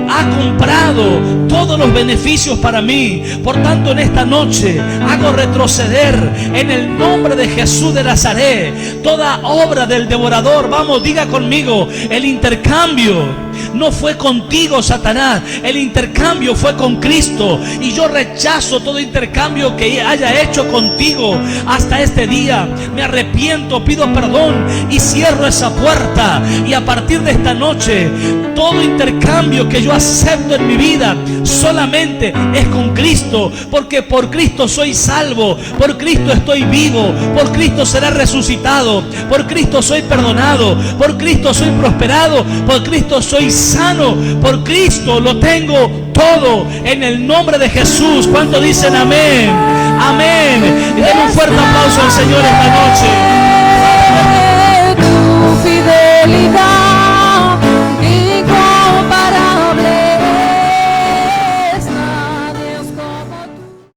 ha comprado todos los beneficios para mí. Por tanto, en esta noche hago retroceder en el nombre de Jesús de Nazaret toda obra del devorador. Vamos, diga conmigo, el intercambio no fue contigo, Satanás. El intercambio fue con Cristo. Y yo rechazo todo intercambio que haya hecho contigo hasta este día. Me arrepiento, pido perdón y cierro esa puerta. Y a partir de esta noche, todo intercambio que yo acepto en mi vida solamente es con Cristo. Porque por Cristo soy salvo, por Cristo estoy vivo, por Cristo será resucitado, por Cristo soy perdonado, por Cristo soy prosperado, por Cristo soy sano, por Cristo lo tengo todo en el nombre de Jesús. ¿Cuántos dicen amén? Amén. Y den un fuerte aplauso al Señor esta noche. Tu fidelidad